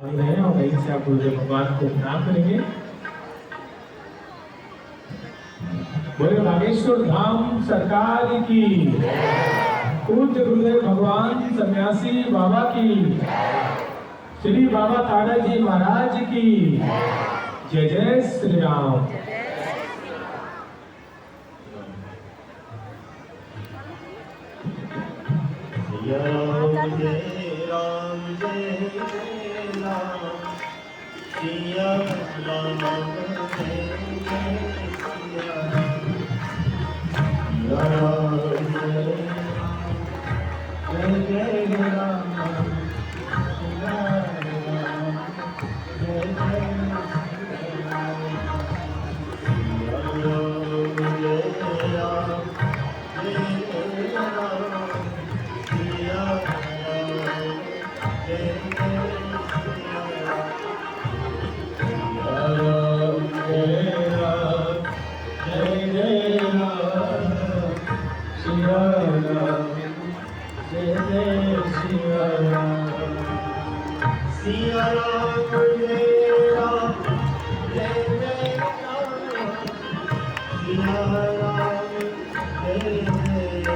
रहे और वहीं से आप गुरुदेव भगवान को प्रणाम करेंगे। बोले बागेश्वर धाम सरकार की, पूज्य गुरुदेव भगवान सन्यासी बाबा की, श्री बाबा तारा जी महाराज की जय जय श्री राम। राम जय राम जय राम सिया राम जय सिया राम जय जय राम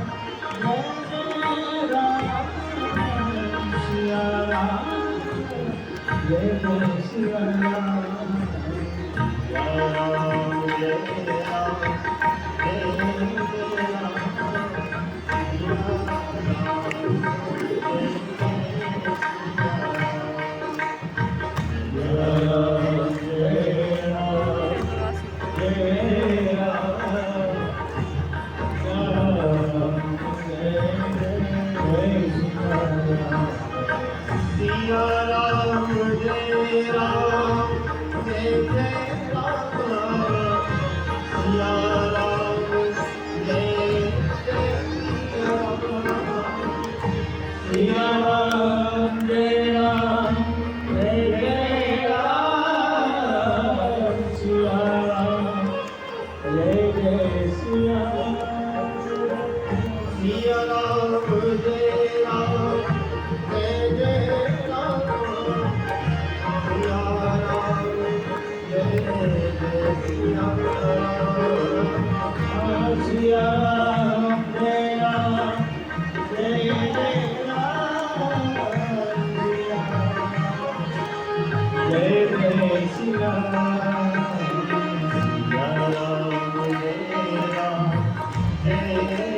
सिया राम जय जय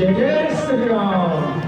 जय जय श्री राम।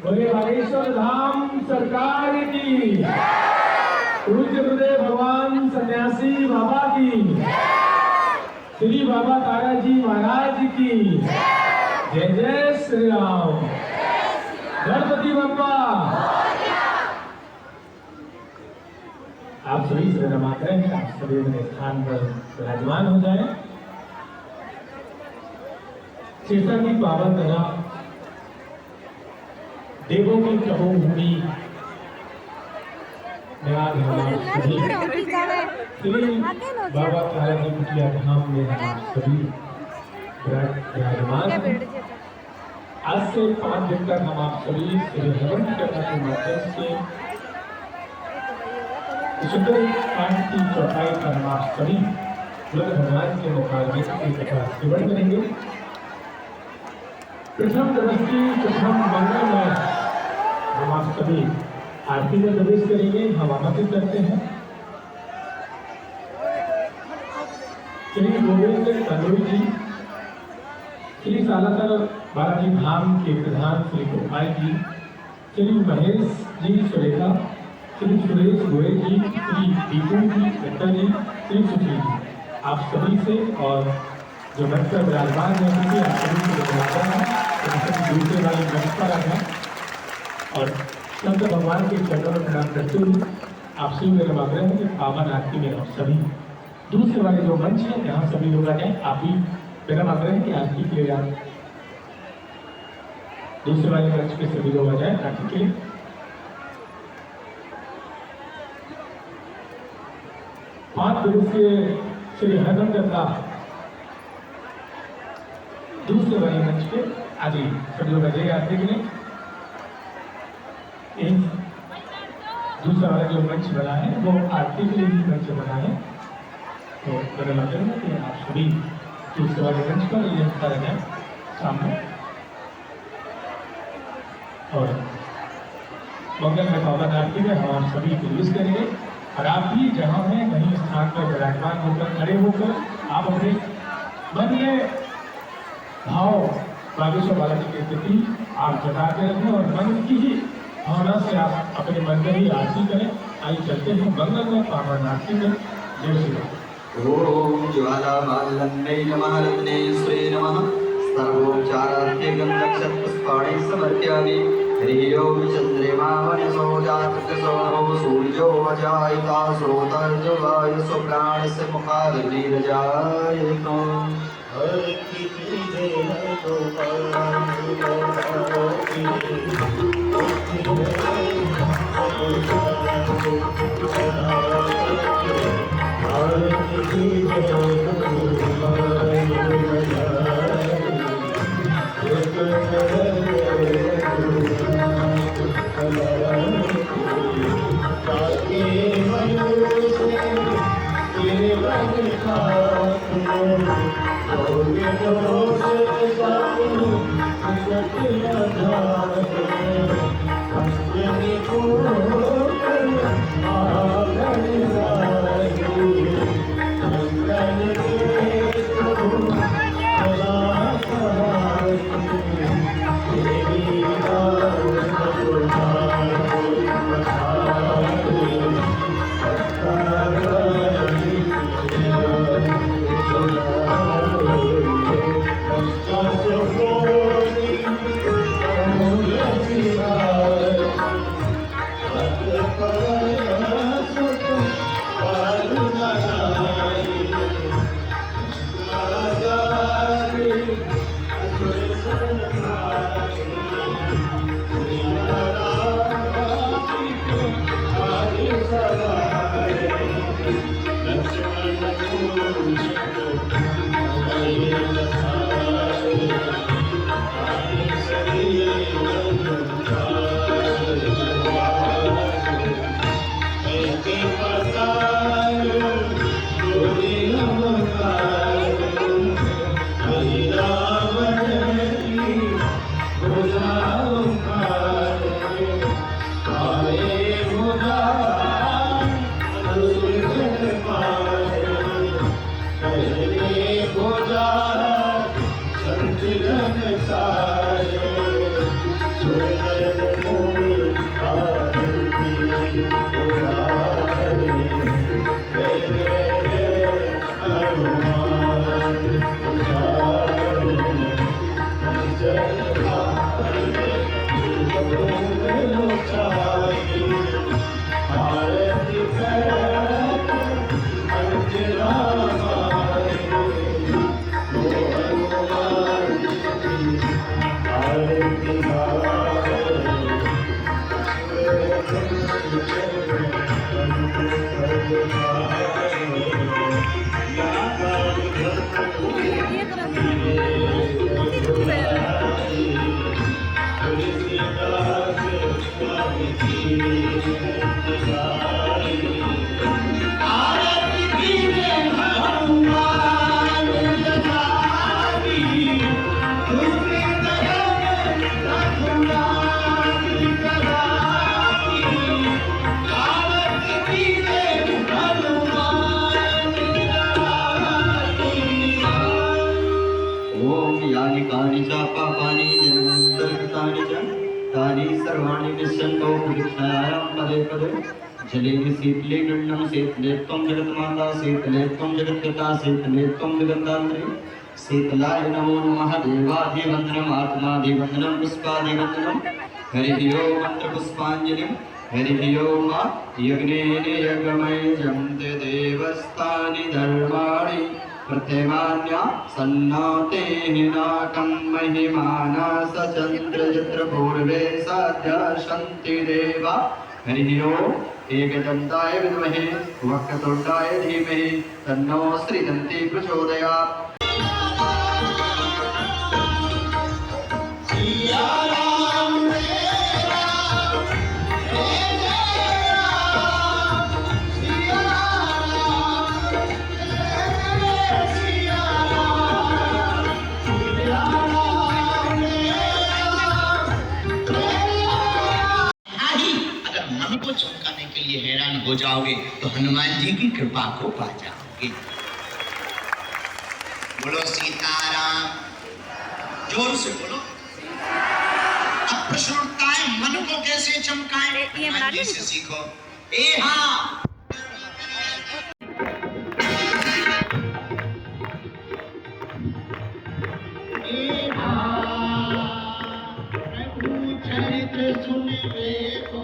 बोले बागेश्वर धाम सरकार की, पूज्य गुरुदेव भगवान सन्यासी बाबा की, श्री बाबा ताराजी महाराज की जय जय श्री राम। गणपति बप्पा। आप सभी से नमस्कार हैं, आप सभी अपने स्थान पर विराजमान हो जाएं। चेता की पावन धरा, देवों की तपोभूमि में आज हमारे सभी श्री बाबा ताराजी कुटिया धाम में हम सभी विराजमान हैं। आज से 5 दिन तक हम आप सभी श्री हवन करने के माध्यम से सुंदर कांड की चौपाई पर हम आप सभी बुद्ध भगवान के मुखारबिंद की कथा सेवन करेंगे। प्रथम दृष्टि प्रथम मंगल में हम आप सभी आरती में प्रवेश करेंगे। हम आमंत्रित करते हैं श्री गोविंद तंदुरी जी, श्री सालासर बालाजी धाम के प्रधान श्री गोपाल जी, श्री महेश जी सुरेखा, श्री सुरेश गोयल जी, श्री दीपू जी दत्ता जी, श्री सुशील जी, आप सभी से और जो मंच पर विराजमान है क्योंकि आप सभी से विराजमान है दूसरे वाले मंच पर आ जाए और संत भगवान के चरणों में प्रणाम करते हुए आपसे मेरा आग्रह है कि पावन आरती में आप सभी दूसरे वाले जो मंच है यहाँ सभी लोग आ जाए। आप भी मेरा आग्रह है कि आरती के लिए आप दूसरे वाले मंच पे सभी लोग आ जाए आरती के लिए। पांच दिवसीय श्री हरदम गंगा दूसरे वाले मंच पे आज ही सभी लोग आ जाइए आरती के लिए। दूसरा वाला जो मंच बना है वो आरती के लिए भी मंच बना है, तो मेरा मतलब है कि आप सभी दूसरे वाले मंच पर ये कर रहे हैं सामने और मंगल में पावन आरती में हम आप सभी प्रवेश करेंगे। और आप भी जहाँ हैं वहीं स्थान पर विराजमान होकर खड़े होकर आप अपने मन में भाव बागेश्वर बालाजी के प्रति आप जताते रहें और मन की ही भावना से आप अपने मन में ही आरती करें। आइए चलते हैं मंगल में पावन आरती में। जय श्री राम। ओम ज्वालामालन्यै नमः रत्नेश्वरे नमः सर्वोपचारार्थे गन्धक्षपुष्पाणि समर्पयामि। हरिः ओम चन्द्रमा मनसो जातकसो नमो सूर्यो अजायता श्रोतर्जवायुषो प्राणस्य मुखाग्निरजायतो। Thank you. ओम यानि कानि च पापानि जन्मान्तर्गतानि च तानि सर्वाणि निश्चन्तो प्रदक्षिणायां पदे पदे जले शीतले गण्डं शीतले त्वं जगन्माता शीतले त्वं जगत्पिता शीतले त्वं जगन्धात्री शीतलाय नमो नमः देवाधिवन्दनम् आत्माधिवन्दनं पुष्पाधिवन्दनं हरिः ओं मन्त्रपुष्पाञ्जलिं हरिः ओं यज्ञेन यज्ञमयं देवस्तानि धर्माणि प्रत्यमान्या सन्नाते हिनाकं महिमाना सचन्द्रजत्र पूर्वे साध्या सन्ति देवा हरिः ओम् एकदन्ताय विद्महे वक्रतुण्डाय धीमहि तन्नो श्रीदन्ती प्रचोदयात् मन को चमकाने के लिए हैरान हो जाओगे तो हनुमान जी की कृपा को पा जाओगे। बोलो सीताराम, जोर से बोलो। अब प्रश्न उठता है, मन को कैसे चमकाएं? हनुमान जी से सीखो। ए हाँ, चरित्र सुनिए को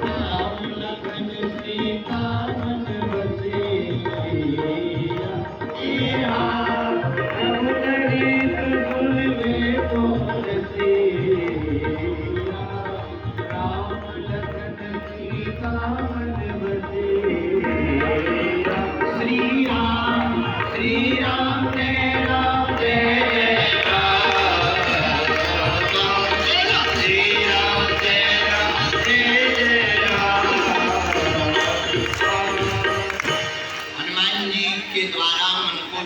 राम लखन सीता मन बसिया। चरित्र सुनिए को राम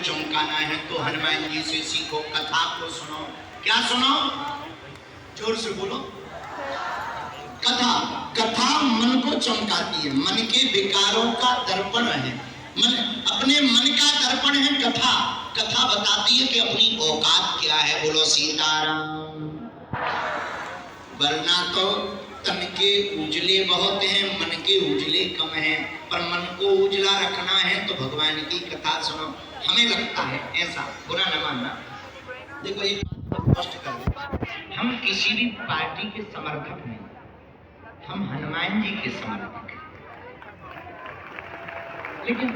चमकाना है तो हनुमान जी से सीखो, कथा को सुनो। क्या सुनो? जोर से बोलो। कथा। कथा मन को चमकाती है, मन के विकारों का दर्पण है, मन अपने मन का दर्पण है कथा। कथा बताती है कि अपनी औकात क्या है। बोलो सीताराम। वरना तो तन के उजले बहुत हैं, मन के उजले कम हैं, पर मन को उजला रखना है तो भगवान की कथा सुनो। हमें लगता है ऐसा, बुरा न मानना। देखो एक बात स्पष्ट कर दूं, हम किसी भी पार्टी के समर्थक नहीं, हम हनुमान जी के समर्थक हैं। लेकिन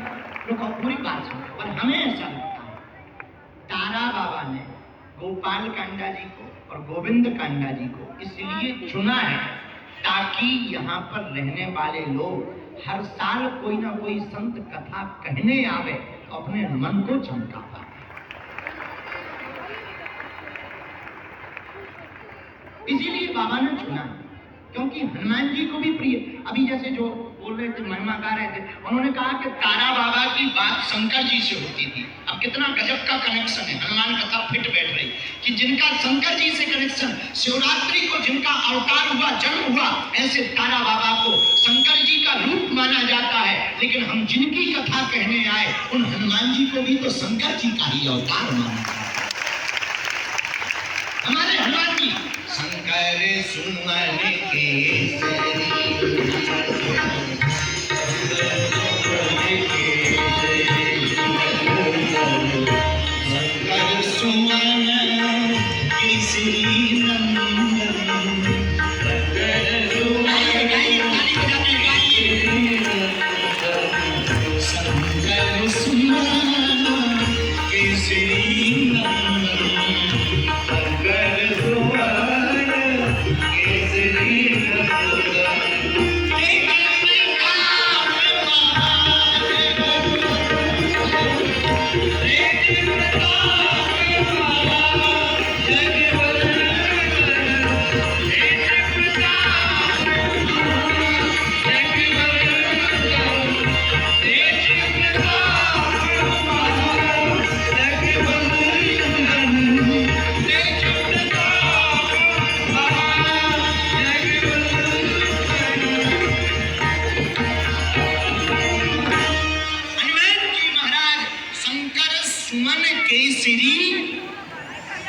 लोग पूरी बात सुनो, पर हमें ऐसा लगता है तारा बाबा ने गोपाल कांडा जी को और गोविंद कांडा जी को इसलिए चुना है ताकि यहाँ पर रहने वाले लोग हर साल कोई ना कोई संत कथा कहने आवे तो अपने मन को चमका पाए। इसीलिए बाबा ने चुना है, क्योंकि हनुमान जी को भी प्रिय। अभी जैसे जो बोल रहे थे, महिमा गा रहे थे, उन्होंने कहा कि तारा बाबा की बात शंकर जी से होती थी। अब कितना गजब का कनेक्शन है, हनुमान कथा फिट बैठ रही कि जिनका शंकर जी से कनेक्शन, शिवरात्रि को जिनका अवतार हुआ, जन्म हुआ, ऐसे तारा बाबा को शंकर जी का रूप माना जाता है। लेकिन हम जिनकी कथा कहने आए उन हनुमान जी को भी तो शंकर जी का ही अवतार माना जाता है। हमारे हनुमान जी शंकर सुमन केसरी, शंकर सुमन केसरी नंदन, शंकर सुमन केसरी नंदन,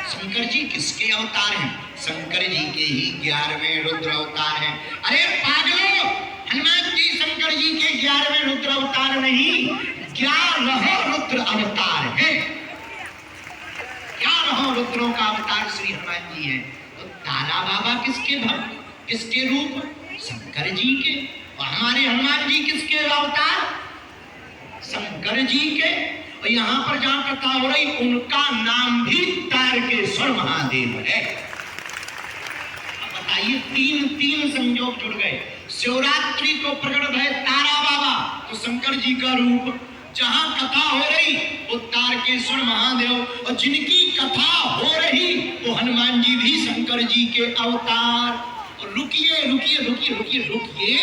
शंकर जी किसके अवतार हैं? शंकर जी के ही 11वें रुद्र अवतार हैं। अरे पागलों, हनुमान जी शंकर जी के 11वें रुद्र अवतार नहीं, 11 रुद्र अवतार है। 11 रुद्रों का अवतार श्री हनुमान जी है। तो तारा बाबा किसके भक्त, किसके रूप? शंकर जी के। और हमारे हनुमान जी किसके अवतार? शंकर जी के। और यहाँ पर जहां कथा हो रही उनका नाम भी तारकेश्वर महादेव है। अब बताइए, तीन संयोग जुड़ गए। शिवरात्रि को प्रकट भय तारा बाबा, तो शंकर जी का रूप। जहां कथा हो रही वो तारकेश्वर महादेव, और जिनकी कथा हो रही वो हनुमान जी भी शंकर जी के अवतार। और रुकिए रुकिए रुकिए रुकिए रुकिए,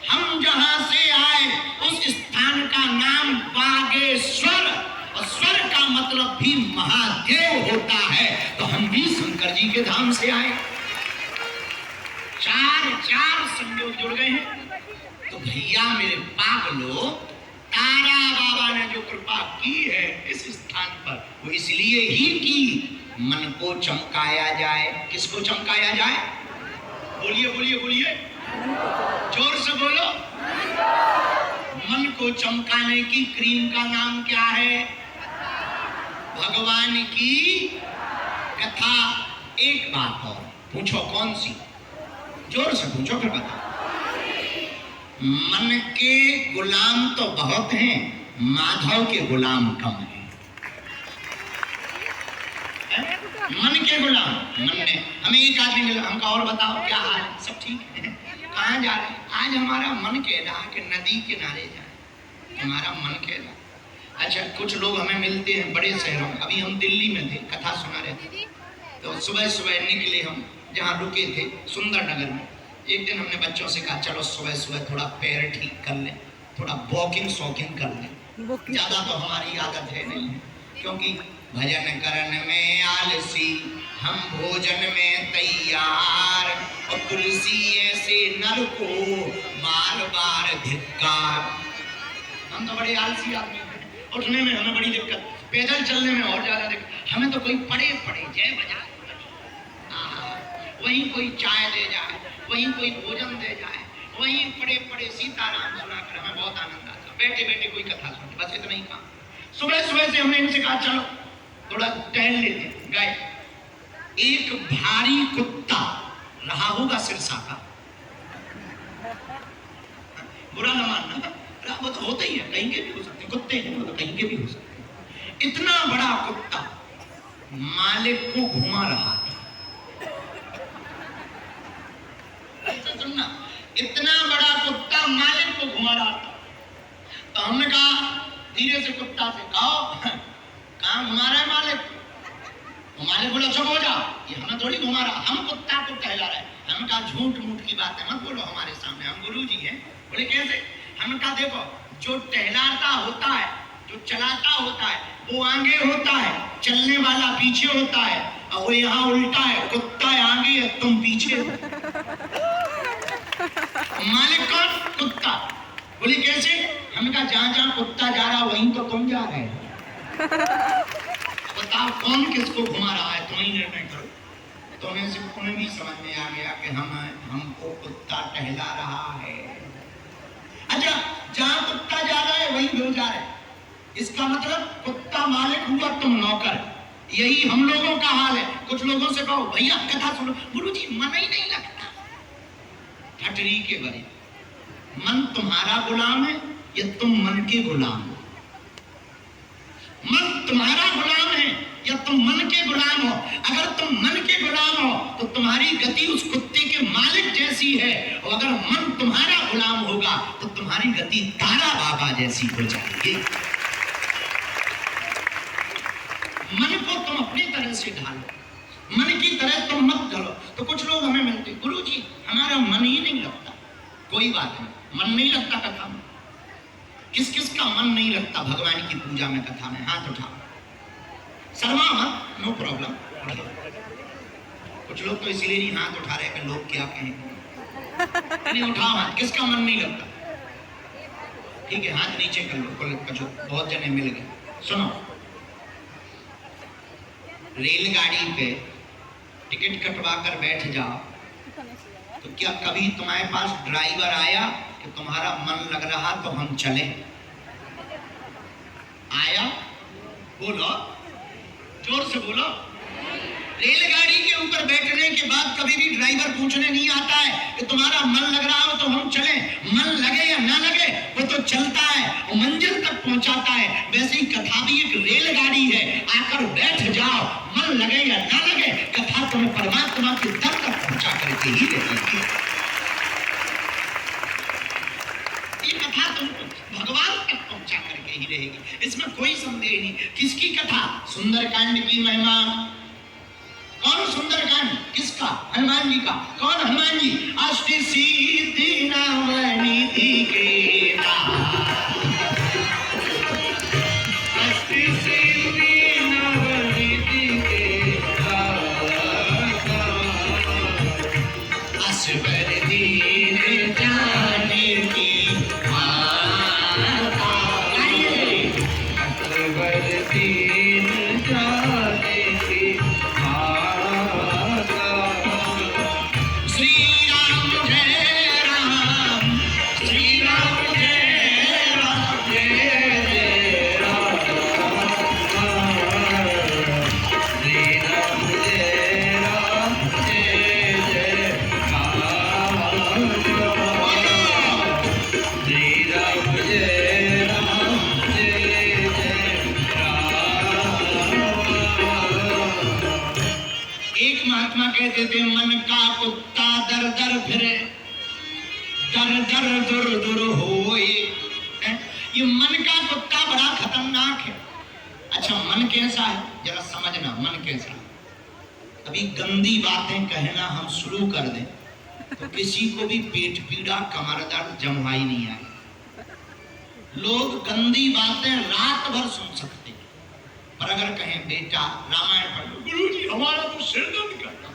हम जहां से आए उस स्थान का नाम बागेश्वर, और स्वर का मतलब भी महादेव होता है। तो हम भी शंकर जी के धाम से आए। चार संयोग जुड़ गए हैं। तो भैया मेरे पागलो, तारा बाबा ने जो कृपा की है इस स्थान पर, वो इसलिए ही की मन को चमकाया जाए। किसको चमकाया जाए? बोलिए बोलिए बोलिए, जोर से बोलो। मन को चमकाने की क्रीम का नाम क्या है? भगवान की कथा। एक बात और पूछो, कौन सी? जोर से पूछो फिर बताओ। मन के गुलाम तो बहुत हैं, माधव के गुलाम कम हैं। मन के गुलाम, मन ने हमें एक आदमी मिला, हमका और बताओ क्या हाल, सब ठीक है? कहाँ जा रहे हैं? आज हमारा मन कह रहा कि नदी किनारे जाए, हमारा मन कह रहा। अच्छा, कुछ लोग हमें मिलते हैं बड़े शहरों में। अभी हम दिल्ली में थे, कथा सुना रहे थे, तो सुबह सुबह निकले हम, जहाँ रुके थे सुंदर नगर में। एक दिन हमने बच्चों से कहा चलो सुबह सुबह थोड़ा पैर ठीक कर लें, थोड़ा वॉकिंग शॉकिंग कर लें। ज़्यादा तो हमारी आदत है नहीं है, क्योंकि भजन करन में आलसी हम भोजन में तैयार, और तुलसी ऐसे नर को बार बार धिक्कार। हम तो बड़े आलसी आदमी हैं, उठने में हमें बड़ी दिक्कत, पैदल चलने में और ज्यादा दिक्कत। हमें तो कोई पड़े जय बजा, वहीं कोई चाय दे जाए, वहीं कोई भोजन दे जाए, वहीं पड़े सीताराम सुनाकर हमें बहुत आनंद आता। बैठे बैठे कोई कथा सुनते, बस इतना ही काम। सुबह सुबह से हमने इनसे कहा चलो थोड़ा टहल लेते, गए। एक भारी कुत्ता रहा होगा सिरसा का, बुरा न मानना, वो तो होता ही है, कहीं के भी हो सकते, कुत्ते हैं वो तो कहीं के भी हो सकते। इतना बड़ा कुत्ता मालिक को घुमा रहा था। ऐसा सुनना, इतना बड़ा कुत्ता मालिक को घुमा रहा था। तो हमने कहा धीरे से कुत्ता से, कहो कहाँ घुमा रहा है मालिक? मालिक बोला चुप हो जा, ये हमें थोड़ी घुमा रहा, हम कुत्ता को टहला रहे। हमने कहा झूठ मूठ की बात है, मत बोलो हमारे सामने, हम गुरु जी हैं। बोले कैसे? हमने कहा देखो, जो टहलाता होता है, जो चलाता होता है वो आगे होता है, चलने वाला पीछे होता है, और वो यहाँ उल्टा है, कुत्ता आगे है तुम पीछे हो। मालिक कौन? कुत्ता। बोले कैसे? हमने कहा जहां जहां कुत्ता जा रहा वहीं तो तुम जा रहे हो। बताओ कौन किसको घुमा रहा है, तुम ही निर्णय करो। तो उन्हें भी समझ में आ गया कि हमको कुत्ता टहला रहा है। अच्छा, जहां कुत्ता जा रहा है वहीं लोग जा रहे हैं, इसका मतलब कुत्ता मालिक हुआ, तुम नौकर। यही हम लोगों का हाल है। कुछ लोगों से कहो भैया कथा सुनो, गुरुजी मन ही नहीं लगता। ठटरी के बरे, मन तुम्हारा गुलाम है या तुम मन के गुलाम हो? मन तुम्हारा गुलाम है या तुम मन के गुलाम हो? अगर तुम मन के गुलाम हो तो तुम्हारी गति उस कुत्ते के मालिक जैसी है, और अगर मन तुम्हारा गुलाम होगा तो तुम्हारी गति तारा बाबा जैसी हो जाएगी। मन को तुम अपनी तरह से ढालो, मन की तरह तुम मत ढलो। तो कुछ लोग हमें मिलते, गुरुजी हमारा मन ही नहीं लगता। कोई बात नहीं, मन नहीं लगता कथा में। किस किस का मन नहीं लगता भगवान की पूजा में, कथा में? हाथ उठाओ, शर्मा मत, नो प्रॉब्लम। कुछ लोग तो इसलिए नहीं हाथ उठा रहे कि लोग क्या कहेंगे। नहीं उठाओ हाथ, किसका मन नहीं लगता? ठीक है, हाथ नीचे कर लो, बहुत जने मिल गए। सुनो, रेलगाड़ी पे टिकट कटवा कर बैठ जाओ तो क्या कभी तुम्हारे पास ड्राइवर आया कि तुम्हारा मन लग रहा तो हम चले? आया? बोलो, जोर से बोलो। रेलगाड़ी के ऊपर बैठने के बाद कभी भी ड्राइवर पूछने नहीं आता है कि तुम्हारा मन लग रहा हो तो हम चलें। मन लगे या ना लगे वो तो चलता है और मंजिल तक पहुंचाता है। वैसे ही कथा भी एक रेलगाड़ी है, आकर बैठ जाओ, मन लगे या ना लगे, कथा तुम्हें परमात्मा के दर तक पहुंचा करके ही रहेगी। ये कथा तुमको भगवान तक पहुंचा करके ही रहेगी, इसमें कोई संदेह नहीं। किसकी कथा? सुंदरकांड की महिमा। कौन सुंदरकांड? किसका? हनुमान जी का। कौन हनुमान जी? अष्ट सिद्धि नवनिधि के अष्ट सिद्धि नवनिधि के असबर दीन जाने की माता, असबर दीन जाने की कहते थे मन का कुत्ता दर दर फिरे, दर दर दुर दुर होए। ये मन का कुत्ता बड़ा खतरनाक है। अच्छा, मन कैसा है जरा समझना, मन कैसा है। अभी गंदी बातें कहना हम शुरू कर दें तो किसी को भी पेट पीड़ा, कमर दर्द, जमवाई नहीं आई। लोग गंदी बातें रात भर सुन सकते हैं और अगर कहें बेटा रामायण पढ़ लो, गुरुजी हमारा तो सिर दर्द करता,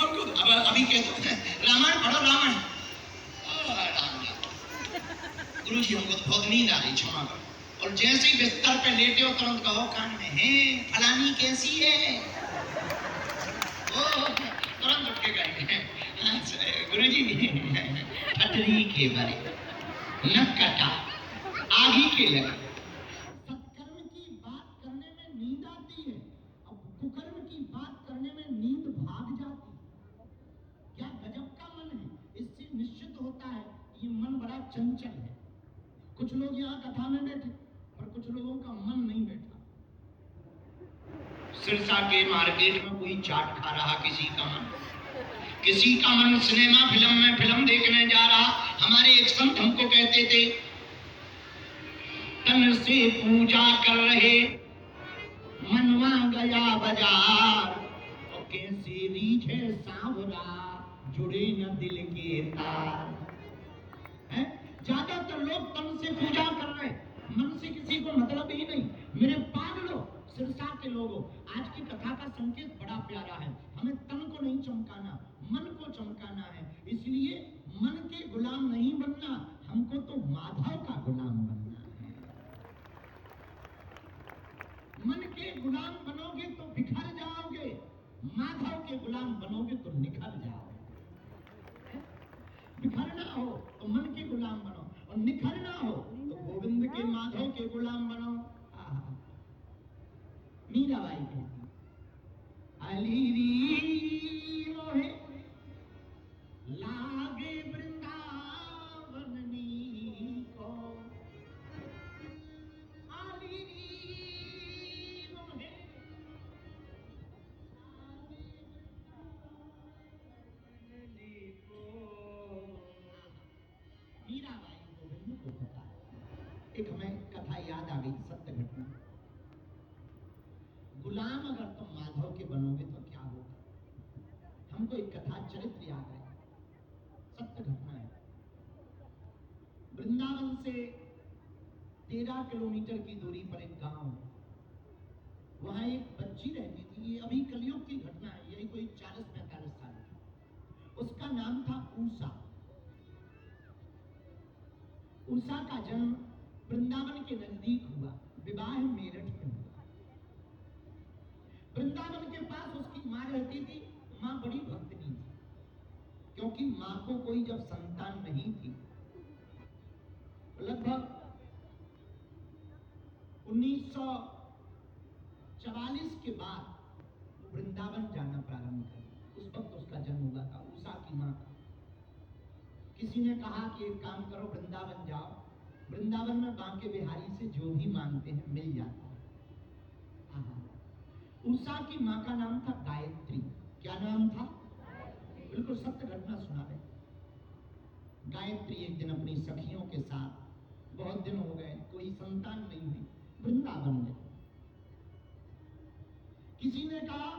हमको अब अभी कहते हैं रामायण पढ़ो रामायण, गुरुजी हमको तो बहुत नींद आ रही, क्षमा करो। और जैसे ही बिस्तर पे लेटे हो तुरंत कहो कान में, है फलानी कैसी है, ओ तुरंत उठ के कहेंगे गुरुजी ठटरी के बरे न कटा आगी के लगे। सत्कर्म की बात करने में नींद आती है, अब कुकर्म की बात करने में नींद भाग जाती है। क्या गजब का मन है, इससे निश्चित होता है ये मन बड़ा चंचल है। कुछ लोग यहाँ कथा में बैठे और कुछ लोगों का मन नहीं बैठा। सिरसा के मार्केट में कोई चाट खा रहा, किसी का मन सिनेमा फिल्म में फिल्म देखने जा रहा। हमारे एक संत हमको कहते थे, तन से पूजा कर रहे मनवा गया बाजार, और कैसे रीझे सांवरा जुड़े न दिल के तार। ज्यादातर लोग तन से पूजा कर रहे, मन से किसी को मतलब ही नहीं। मेरे पागलों, सिरसा के लोगों, आज की कथा का संकेत बड़ा प्यारा है। हमें तन को नहीं चमकाना, मन को चमकाना है। इसलिए मन के गुलाम नहीं बनना, हमको तो माधव का गुलाम बनना है। मन के गुलाम बनोगे तो बिखर जाओगे, माधव के गुलाम बनोगे तो निखर जाओगे। बिखरना हो तो मन के गुलाम बनो, और निखरना हो तो गोविंद के माधव के गुलाम बनो। मीराबाई कहती, अलीरी मोहे लागे वृंदावन को, अलीरी मोहे मीराबाई गोविंद को पता है। एक हमें कथा याद आ गई, सत्य घटना। गुलाम अगर तुम माधव के बनोगे तो क्या होगा। हमको एक कथा चरित्र याद है, सत्य घटना है। वृंदावन से 13 किलोमीटर की दूरी पर एक गांव है, वहां एक बच्ची रहती थी। ये अभी कलयुग की घटना है, यही कोई 40-45 साल की। उसका नाम था उषा। उषा का जन्म वृंदावन के नजदीक हुआ, विवाह मेरठ में हुआ। वृंदावन के पास उसकी मां रहती थी। मां बड़ी भक्तनी थी, क्योंकि मां को कोई जब संतान नहीं थी, लगभग 1944 के बाद वृंदावन जाना प्रारंभ कर। उस वक्त उसका जन्म हुआ था, उषा की मां का। किसी ने कहा कि एक काम करो, वृंदावन जाओ, वृंदावन में बांके बिहारी से जो भी मांगते हैं मिल जाता है। उषा की मां का नाम था गायत्री। क्या नाम था? बिल्कुल सत्य घटना सुना रहे। गायत्री एक दिन अपनी सखियों के साथ, बहुत दिन हो गए कोई संतान नहीं हुई, वृंदावन गए। किसी ने कहा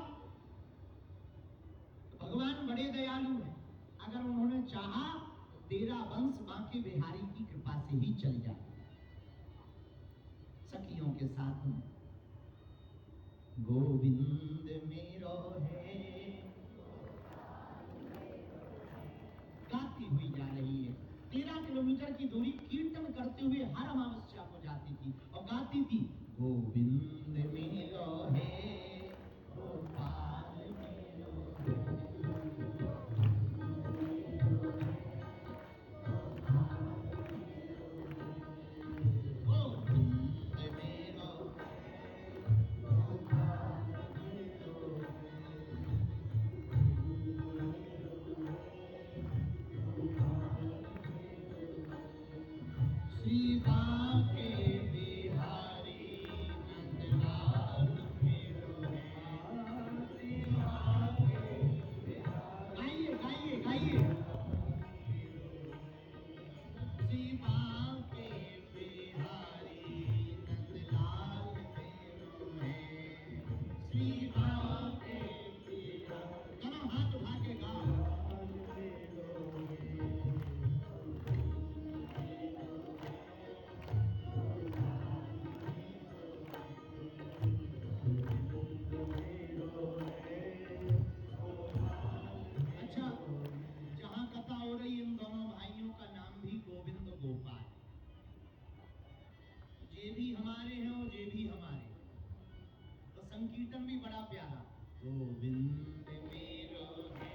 भगवान बड़े दयालु हैं, अगर उन्होंने चाहा तेरा वंश बांके बिहारी की कृपा से ही चल जाए। सखियों के साथ में गोविंद मेरो है गाती हुई जा रही है। 13 किलोमीटर की दूरी कीर्तन करते हुए हर अमावस्या को जाती थी और गाती थी, गोविंद मेरो है गोपाल मेरो है। श्री बांके बिहारी नंदलाल कीर्तन भी बड़ा प्यारा। गोविंद मेरो है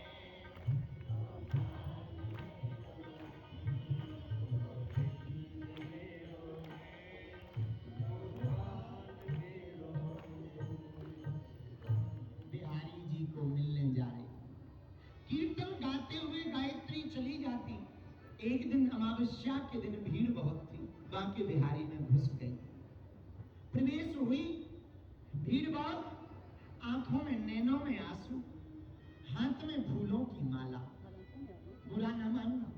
बिहारी जी को मिलने जा रहे, कीर्तन गाते हुए गायत्री चली जाती। एक दिन अमावस्या के दिन भीड़ बहुत थी, बांके बिहारी में घुस गई, प्रवेश हुई। भीड़ बहुत, आंखों में नैनों में आंसू, हाथ में फूलों की माला। बुरा न मानना,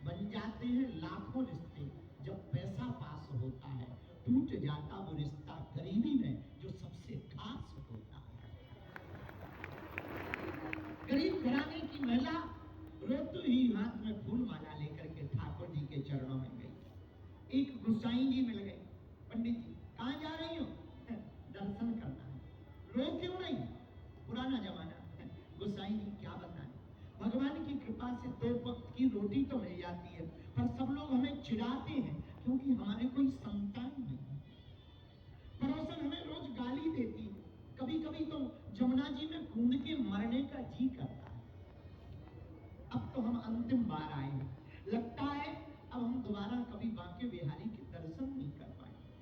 बन जाते हैं लाखों रिश्ते, जब पैसा पास होता है टूट जाता वो रिश्ता गरीबी में जो सबसे खास होता है। गरीब घराने की महिला रोते ही हाथ में फूल माला लेकर के ठाकुर जी के चरणों में गई। एक गोसाई जी मिल गए, पंडित जी कहाँ जा रही हो? दर्शन करना है। रो क्यों नहीं? पुराना जमाना। गोसाई जी क्या बताएं, भगवान की कृपा से 2 वक्त की रोटी तो मिल जाती है, पर सब लोग हमें चिढ़ाते हैं क्योंकि हमारे कोई संतान नहीं है। पड़ोसन हमें रोज गाली देती है, कभी कभी तो जमुना जी में कूद के मरने का जी करता है। अब तो हम अंतिम बार आए हैं, लगता है अब हम दोबारा कभी बांके बिहारी के दर्शन नहीं कर पाएंगे।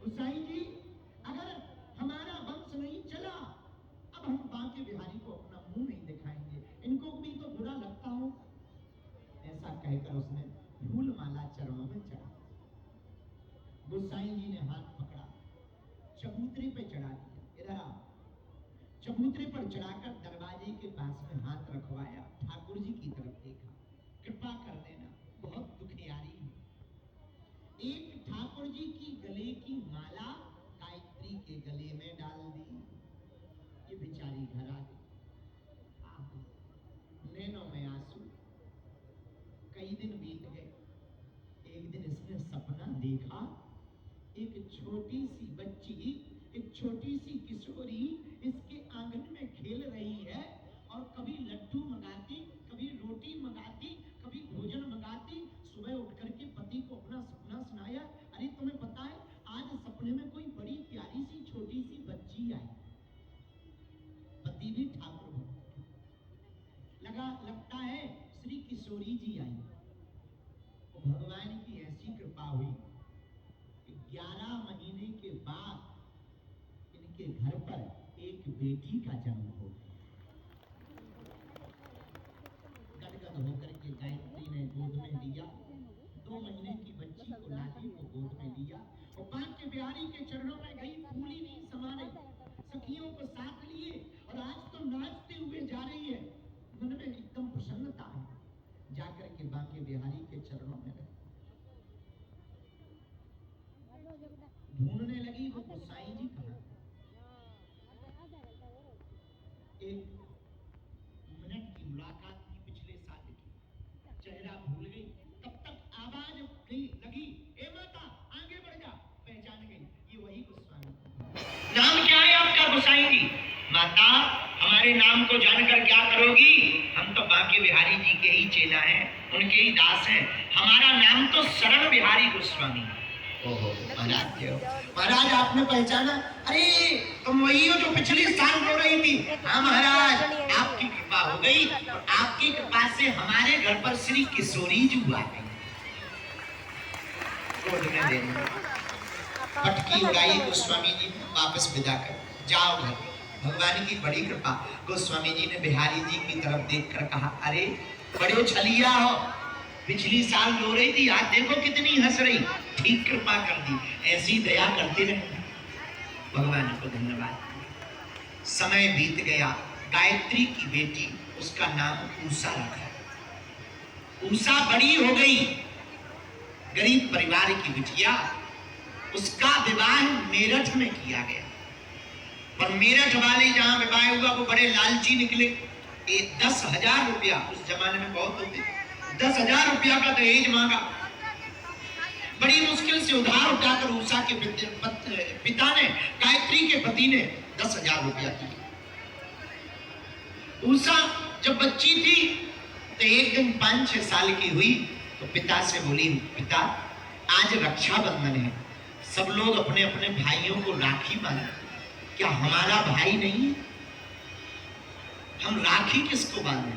गोसाई जी अगर हमारा वंश नहीं चला, अब हम बांके बिहारी को अपना मुंह नहीं दिखाएंगे, इनको भी तो बुरा लगता हो। ऐसा कहकर उसने फूल माला चरणों में चढ़ा। गोसाई जी ने हाथ पकड़ा, चबूतरे पे चढ़ा दिया। इधर आ। चबूतरे पर चढ़ाकर दरवाजे के पास में हाथ रखवाया, ठाकुर जी की तरफ देखा, कृपा कर देना, बहुत दुखियारी है। एक ठाकुर जी की गले की माला गायत्री के गले में डाल दी। ये बेचारी घर आ गई, नैनों में आंसू। कई दिन बीत गए। एक दिन इसने सपना देखा, एक छोटी सी बच्ची, एक छोटी सी किशोरी इसके आंगन में खेल रही है और कभी लड्डू मंगाती, कभी रोटी मंगाती, कभी भोजन मंगाती। सुबह उठ करके पति को अपना सपना सुनाया, अरे तुम्हें पता है आज सपने में कोई बड़ी प्यारी सी छोटी सी बच्ची आई। पति भी ठाकुर भक्त लगता है श्री किशोरी जी आई। तो भगवान की ऐसी कृपा हुई कि 11 महीने के बाद इनके घर पर एक बेटी का जन्म हो गया। गदगद होकर के गायत्री ने गोद में लिया, 2 महीने की बच्ची को लाली को गोद में लिया और बांके बिहारी के चरणों में गई। फूल ही नहीं समा रही, सखियों को साथ लिए और आज तो नाचते हुए जा रही है। मन में एकदम प्रसन्नता है, जाकर के बांके बिहारी के चरणों में रहे। ढूंढने लगी वो गोसाई जी कहाँ। एक मिनट की मुलाकात की पिछले साल की, चेहरा भूल गई, तब तक आवाज लगी, ए माता आगे बढ़ जा। पहचान गई, ये वही गोस्वामी। नाम क्या है आपका गोसाई जी? माता हमारे नाम को जानकर क्या करोगी? हम तो बांके बिहारी जी के ही चेला हैं, उनके ही दास हैं। हमारा नाम तो शरण बिहारी गोस्वामी। ओहो महाराज आपने पहचाना? अरे तुम वही हो जो पिछले साल रो रही थी। हाँ महाराज, आपकी कृपा हो गई और आपकी कृपा से हमारे घर पर श्री किशोरी जी आ गई। गोद में लेना, पटकी उड़ाई गोस्वामी जी ने, वापस विदा कर जाओ घर। भगवान की बड़ी कृपा। गोस्वामी जी ने बिहारी जी की तरफ देखकर कहा, अरे बड़े छलिया हो, पिछली साल रो रही थी, आज देखो कितनी हंस रही। ठीक कृपा कर दी, ऐसी दया करते रहे। भगवान को धन्यवाद। समय बीत गया, गायत्री की बेटी, उसका नाम उषा रखा। उषा बड़ी हो गई, गरीब परिवार की बिटिया। उसका विवाह मेरठ में किया गया, पर मेरठ वाले जहां विवाह हुआ वो बड़े लालची निकले। 10,000 रुपया, उस जमाने में बहुत होते, 10,000 रुपया का दहेज मांगा। बड़ी मुश्किल से उधार उठाकर उषा के पिता ने, गायत्री के पति ने 10,000 रुपया दिए। उषा जब बच्ची थी तो एक दिन 5-6 साल की हुई तो पिता से बोली, पिता आज रक्षाबंधन है, सब लोग अपने अपने भाइयों को राखी बांधे, क्या हमारा भाई नहीं है? हम राखी किसको बांधे?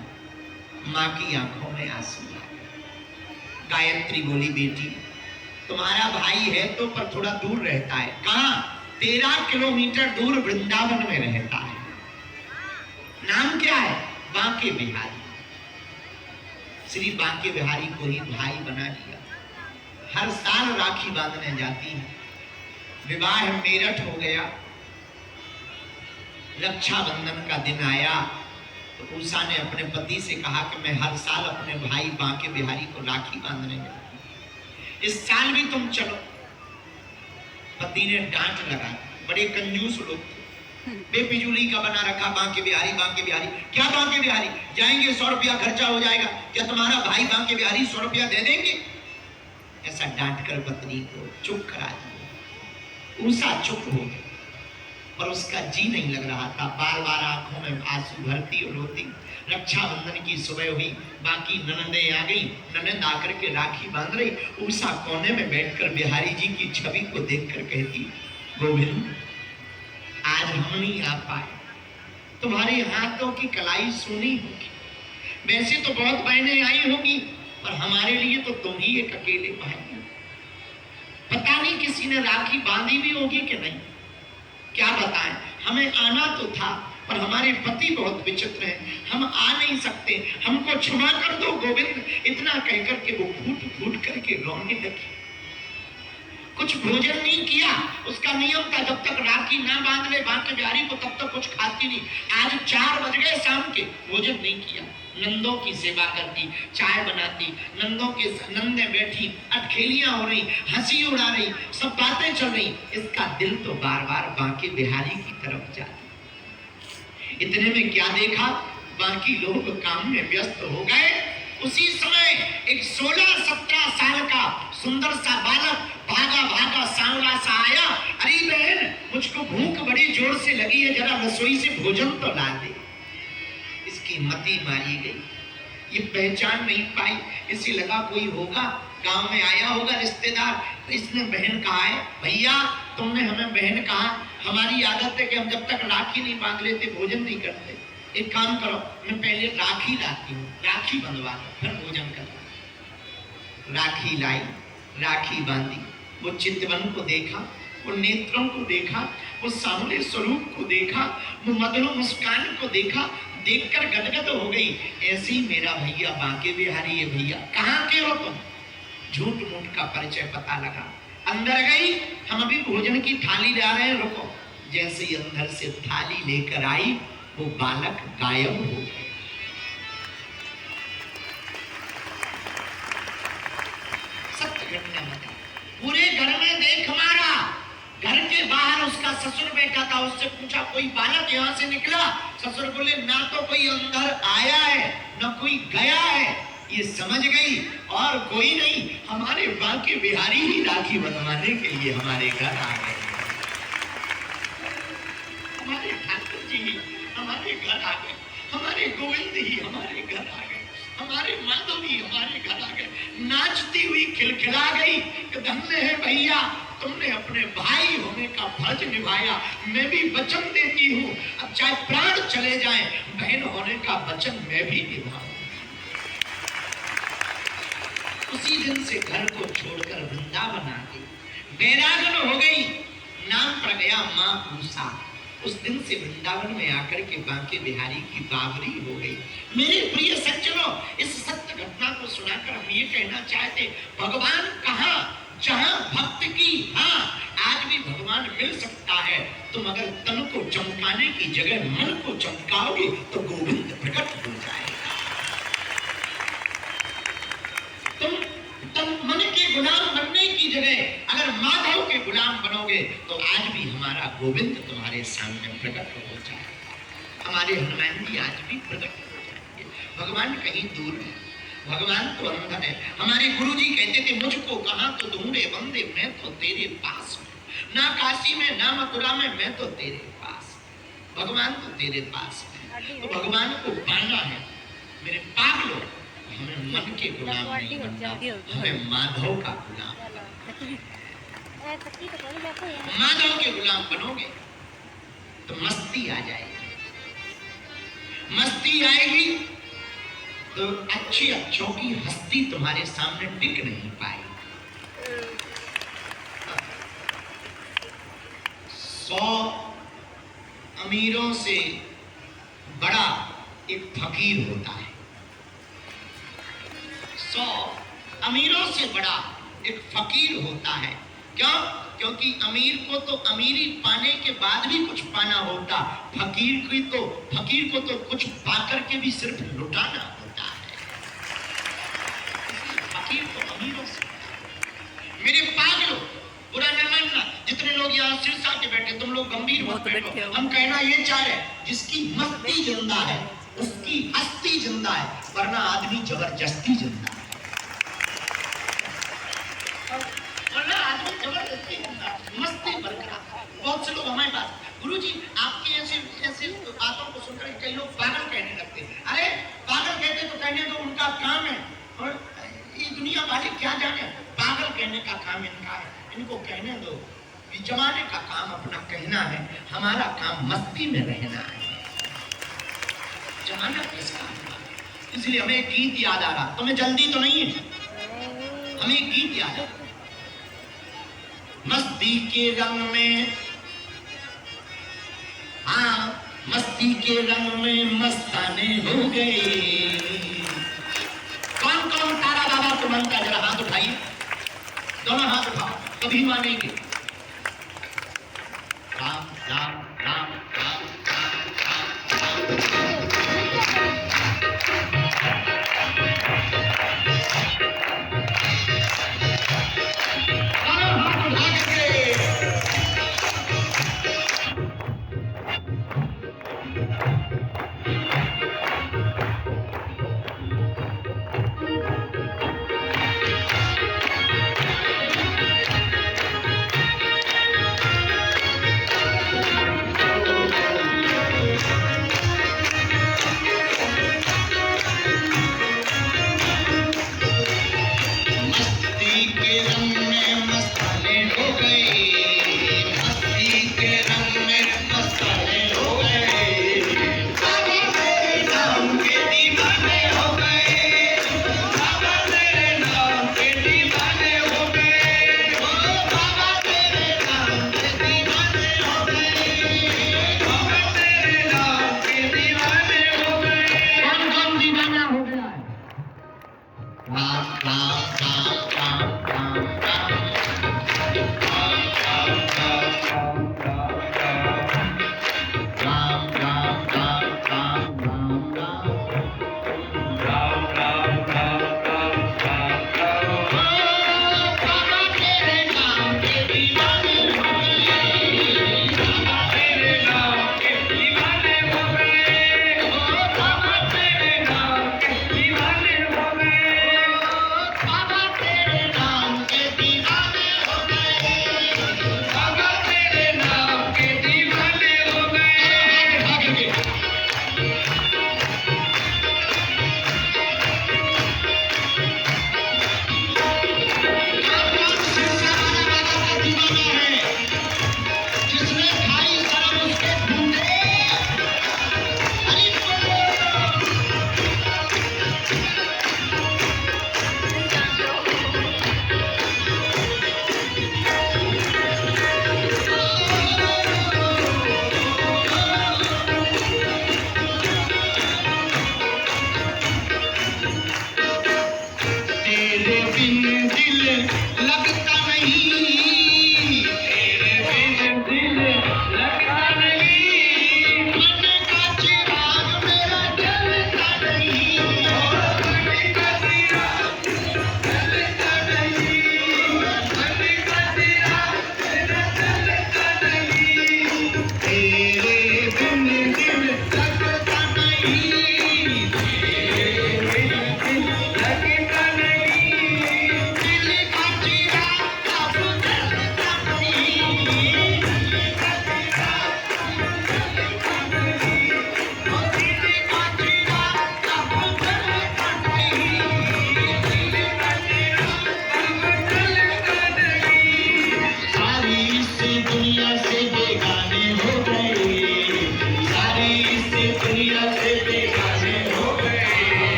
माँ की आंखों में आंसू आ गए। गायत्री बोली, बेटी तुम्हारा भाई है तो पर थोड़ा दूर रहता है। कहाँ? 13 किलोमीटर दूर वृंदावन में रहता है। नाम क्या है? बांके बिहारी। श्री बांके बिहारी को ही भाई बना लिया। हर साल राखी बांधने जाती है। विवाह मेरठ हो गया, रक्षाबंधन का दिन आया तो उषा ने अपने पति से कहा कि मैं हर साल अपने भाई बांके बिहारी को राखी बांधने जाती हूं, इस साल भी तुम चलो। पति ने डांट लगा, बड़े कंजूस लोग थे, बेफिजूली का बना रखा बांके बिहारी बांके बिहारी। क्या बांके बिहारी? जाएंगे 100 रुपया खर्चा हो जाएगा, क्या तुम्हारा भाई बांके बिहारी 100 रुपया दे देंगे? ऐसा डांट कर पत्नी को चुप करा दिया। उषा चुप हो गई और उसका जी नहीं लग रहा था। बार बार आंखों में आंसू भरती और रोती। रक्षाबंधन की सुबह हुई, बाकी ननंदे आ गई। ननंद आकर के राखी बांध रही। उषा कोने में बैठकर बिहारी जी की छवि को देखकर कहती, गोविंद आज हम नहीं आ पाए, तुम्हारे हाथों की कलाई सुनी होगी। वैसे तो बहुत बहनें आई होगी पर हमारे लिए तो तुम ही एक अकेले भाई हो। पता नहीं किसी ने राखी बांधी भी होगी कि नहीं, क्या बताएं। हमें आना तो था पर हमारे पति बहुत विचित्र हैं, हम आ नहीं सकते, हमको क्षमा कर दो गोविंद। इतना कहकर के वो फूट फूट करके रोने लगी। कुछ भोजन नहीं किया, उसका नियम था जब तक राखी ना बांध ले बांके बिहारी को तब तक कुछ खाती नहीं। आज 4 बज गए शाम के, भोजन नहीं किया। नंदों की सेवा करती, चाय बनाती, नंदों के नंदे बैठी, अटखेलियां हो रही, हंसी उड़ा रही, सब बातें चल रही। इसका दिल तो बार बार बांके बिहारी की तरफ जाता। इतने में क्या देखा, बाकी लोग काम में व्यस्त हो गए। उसी समय एक 16-17 साल का सुंदर सा बालक भागा भागा सांवला सा आया। अरे बहन, मुझको भूख बड़ी जोर से लगी है, जरा रसोई से भोजन तो ला दे। इसकी मति मारी गई, ये पहचान नहीं पाई। इसे लगा कोई होगा, गांव में आया होगा रिश्तेदार। तो इसने बहन कहा है, भैया तुमने हमें बहन कहा, हमारी आदत है कि हम जब तक राखी नहीं बांध लेते भोजन नहीं करते। एक काम करो, मैं पहले राखी लाती हूँ, राखी बंधवा दो, फिर भोजन करना। राखी लाई, राखी बांधी। वो चितवन को देखा, वो नेत्रों को देखा, वो सामने स्वरूप को देखा, वो मधुर मुस्कान को देखा, देखकर गदगद हो गई। ऐसे ही मेरा भैया बांके बिहारी है। भैया कहाँ के हो तुम? झूठ मूठ का परिचय पता लगा। अंदर गई, हम अभी भोजन की थाली ला रहे हैं, रुको। जैसे ही अंदर से थाली लेकर आई, वो बालक गायब हो गया। सत्य घटना बता। पूरे घर में देख मारा, घर के बाहर उसका ससुर बैठा था। उससे पूछा कोई बालक यहाँ से निकला? ससुर बोले ना तो कोई अंदर आया है ना कोई गया है। ये समझ गई और कोई नहीं, हमारे बांके बिहारी ही राखी बंधवाने के लिए हमारे घर आ गए। हमारे ठाकुर जी ही हमारे घर आ गए, हमारे गोविंद ही हमारे घर आ गए, हमारे माधव ही हमारे घर आ गए। नाचती हुई खिलखिला गई कि धन्य है भैया, तुमने अपने भाई होने का फर्ज निभाया। मैं भी वचन देती हूँ, अब चाहे प्राण चले जाएं, बहन होने का वचन मैं भी निभाऊं। उसी दिन से घर को छोड़कर वृंदावन आ गई, बैरागन हो गई, नाम पड़ गया माँ उषा। उस दिन से वृंदावन में आकर के बांके बिहारी की बावरी हो गई। मेरे प्रिय सज्जनों, इस सत्य घटना को सुनाकर हम ये कहना चाहते, भगवान कहाँ? जहाँ भक्त की हाँ, आज भी भगवान मिल सकता है। तुम अगर तन को चमकाने की जगह मन को चमकाओगे तो गोविंद प्रकट हो जाएगा। तुम मन के गुलाम बनने की जगह अगर माधव के गुलाम बनोगे तो आज भी हमारा गोविंद तुम्हारे सामने प्रकट हो जाएगा। हमारे हनुमान जी आज भी प्रकट हो जाएंगे। भगवान कहीं दूर है, भगवान तो अंदर है। हमारे गुरु जी कहते थे, मुझको कहाँ तो ढूंढे बंदे, मैं तो तेरे पास हूँ। ना काशी में ना मथुरा में, मैं तो तेरे पास। भगवान तो तेरे पास है। तो भगवान को पाना है मेरे पागलों। हमें मन के गुलाम नहीं बनना, हमें माधव का गुलाम। माधव के गुलाम बनोगे तो मस्ती आ जाएगी। मस्ती आएगी तो अच्छी अच्छों की हस्ती तुम्हारे सामने टिक नहीं पाएगी। 100 अमीरों से बड़ा एक फकीर होता है। 100 अमीरों से बड़ा एक फकीर होता है। क्यों? क्योंकि अमीर को तो अमीरी पाने के बाद भी कुछ पाना होता, फकीर को तो कुछ पाकर के भी सिर्फ लुटाना होता है। फकीर तो अमीरों से। मेरे पागलों, बुरा न मानना, जितने लोग यहाँ शीर्षा के बैठे, तुम लोग गंभीर मत बैठो। हम कहना ये चाह रहे, जिसकी मस्ती जिंदा है उसकी हस्ती जिंदा है, वरना आदमी जबरदस्ती जिंदा है। मस्ती बरकरार। बहुत से लोग हमारे पास, गुरुजी आपकी ऐसे बातों को सुनकर कई लोग पागल कहने लगते हैं। अरे पागल कहते तो कहने दो, उनका काम है, और ये दुनिया वाले क्या जाने, पागल कहने का काम इनका है, इनको कहने दो। जमाने का काम अपना कहना है, हमारा काम मस्ती में रहना है। जमाना किसका? इसलिए हमें एक गीत याद आ रहा, तुम्हें जल्दी तो नहीं है, हमें एक गीत याद आ रहा। मस्ती के रंग में, हाँ मस्ती के रंग में मस्ताने हो गए। कौन कौन तारा बाबा को मानता है? जरा हाथ उठाइए, दोनों हाथ उठाओ, कभी मानेंगे। राम राम राम राम राम राम।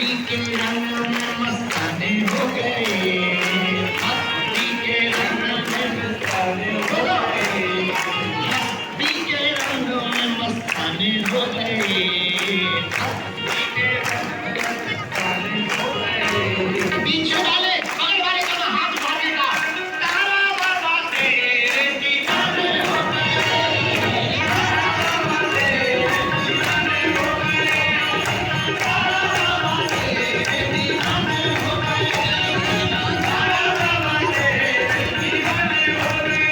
मस्ती के रंग में मस्ताने हो गए, मस्ती के रंग में मस्ताने हो गए, मस्ती के रंग में मस्ताने हो गए, मस्ती के रंग में मस्ताने हो गए। पीछे वाले बगल वाले का हाथ उठाएगा, तारा बाबा तेरे दीवाने हो गए, तारा बाबा तेरे दीवाने हो गए, तारा बाबा तेरे दीवाने हो गए, तारा बाबा तेरे दीवाने हो गए।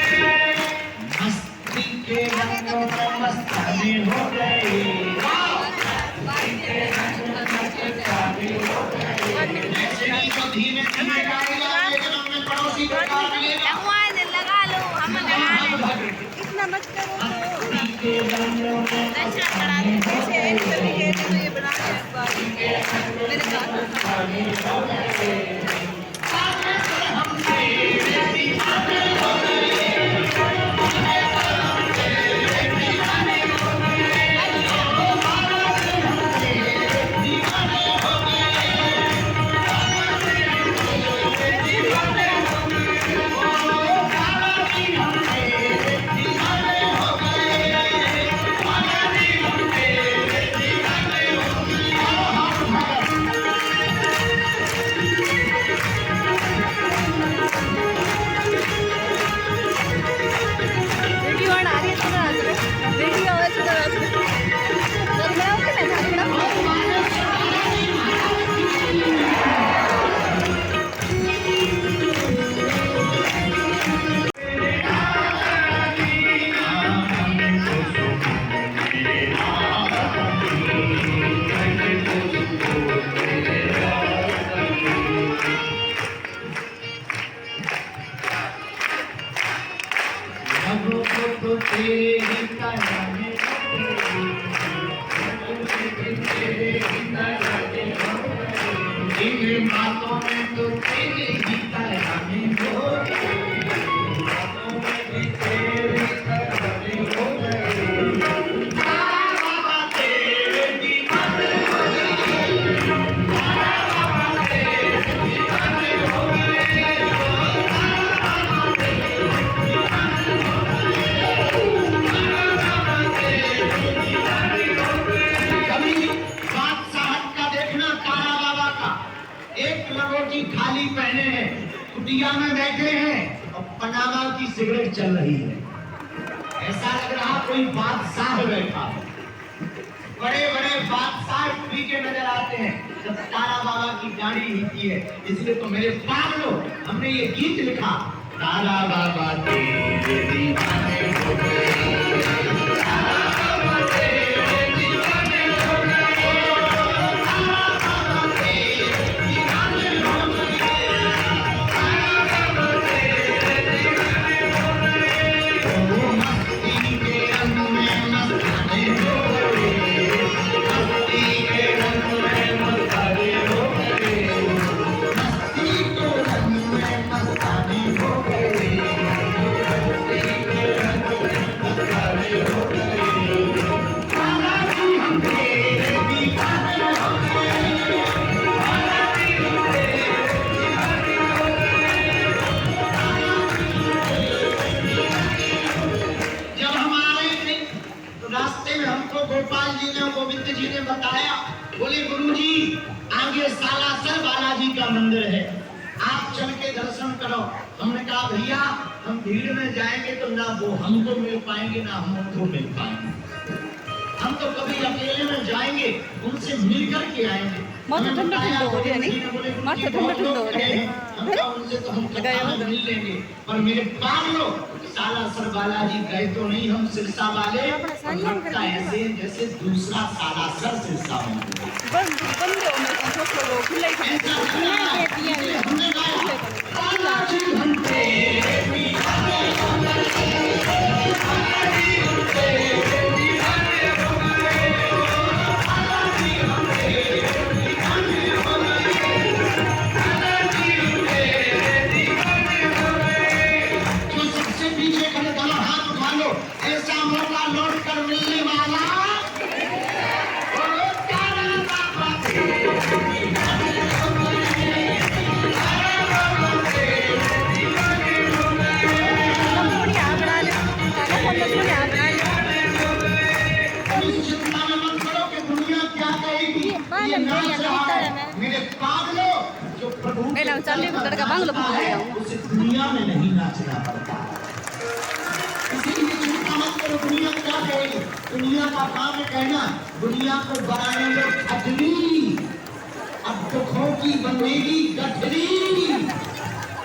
मस्ती के रंगों में मस्ताने हो गए, मस्ती के रंगों में मस्ताने हो गए। ऐसे ही तो धीमे धीमे गाएगा, लेकिन अपने पड़ोसी को गा मिलेगा। लगा लो, हम लगा ले। इतना मत करो। मस्ती के रंगों में दर्शन करा दो, पीछे एक तभी के तो ये बना के रखवा दो। मेरे साथ मस्ताने हो गए, आगे से हम तेरे दीवाने हो गए, आगे से हम तेरे दीवाने हो गए, ओ बाबा से हम तेरे दीवाने हो गए, बाबा से हम तेरे दीवाने हो गए, ओ बाबा जी हम तेरे दीवाने हो गए, बाबा जी हम तेरे दीवाने हो गए। वीडियो आ रही है तो वीडियो आवाज तो मैं ओके ना इन बातों में तो तेरे ही तराने हो गए, बातों में भी तेरे तराने हो गए, बाबा तेरे दीवाने हो गए, बाबा तेरे दीवाने हो गए, बाबा तेरे दीवाने हो गए, बाबा तेरे दीवाने हो गए। कभी बादशाह का देखना, तारा बाबा का एक लंगोटी खाली पहने हैं, कुटिया में बैठे हैं और पनामा की सिगरेट चल रही है। ऐसा लग रहा कोई बादशाह बैठा है। बड़े बड़े बादशाह पी के नजर आते हैं जब तारा बाबा की गाड़ी हिलती है। इसलिए तो मेरे पागलों, हमने ये गीत लिखा, तारा बाबा तेरे दीवाने हो गए, तारा बाबा तेरे दीवाने हो गए, तारा बाबा तेरे दीवाने हो गए, तारा बाबा तेरे दीवाने हो गए। ओ मस्ती के रंग में मस्ताने हो गए, मस्ती के रंग में मस्ताने हो गए, मस्ती के रंग में मस्ताने हो गए, मस्ती के रंग में मस्ताने हो गए। बाबा जी हम तेरे दीवाने हो गए, बाबा जी हम तेरे दीवाने हो गए, बाबा जी हम तेरे दीवाने हो गए। जब हम आ रहे थे तो रास्ते में हमको गोपाल जी ने, गोविंद जी ने बताया, बोले गुरुजी आगे सालासर बालाजी का मंदिर है, आप चल के दर्शन करो। हमने कहा भैया हम भीड़ में जाएंगे तो ना वो हमको मिल पाएंगे ना हम उनको मिल पाएंगे, हम तो कभी अकेले में जाएंगे, उनसे मिल कर के आएंगे। माथा हमें ठंडा बताया, ठंडा हो रहा है, गोविंद जी ने बोले, नहीं? माथा "गुरुजी, ठंडा बहुत ठंडा लोग हो रहा खड़े है। हैं, हम कहा उनसे तो हम गए हो कथा मिल लेंगे, पर मेरे पागलों सालासर बालाजी गए तो नहीं हम सिरसा वाले, और लगता है ऐसे जैसे दूसरा सालासर सिरसा में। बंद हो मेरे को छोड़ खुला ही ऐसा लग रहा है, दिया इसलिए हमने गाया, बालाजी हम तेरे दीवाने हो गए, बालाजी हम तेरे दीवाने हो गए, बालाजी हम तेरे दीवाने हो गए, बालाजी हम तेरे दीवाने हो गए। जो सबसे पीछे खड़े दोनों हाथ उठा लो, ऐसा मौका लौट कर मिलने वाला, ओ तारा बाबा तेरे दीवाने में चलने को लड़का बांग्लो पहुंच गया हूँ। उसे दुनिया में नहीं नाचना पड़ता। इसीलिए चिंता मत करो दुनिया क्या कहेगी। दुनिया का काम है कहना दुनिया को बनाने में खटनी, अब दुखों की बनेगी गठरी,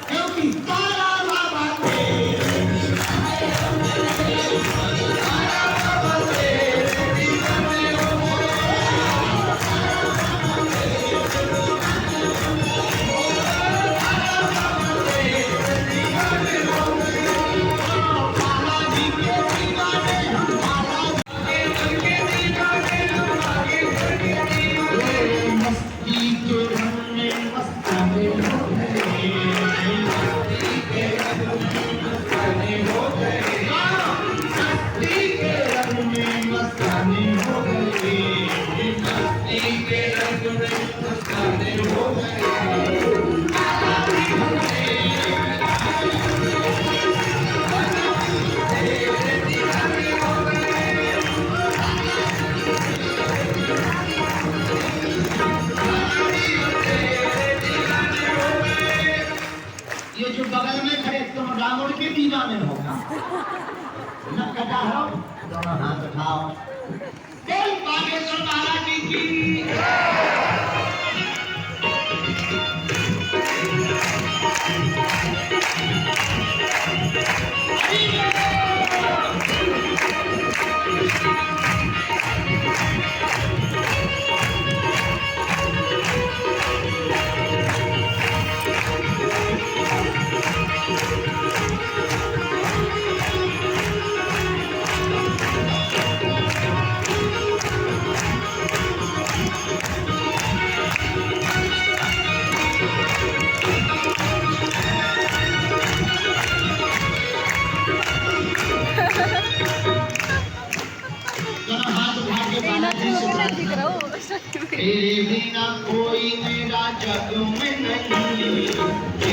क्योंकि तारा बाबा ये जो बगल में खड़े तुम रावण के दीवाने होगा। न कटा हो दोनों हाथ उठाओ। बोल बागेश्वर महाराज जी की। तेरे बिना कोई मेरा जग में नहीं।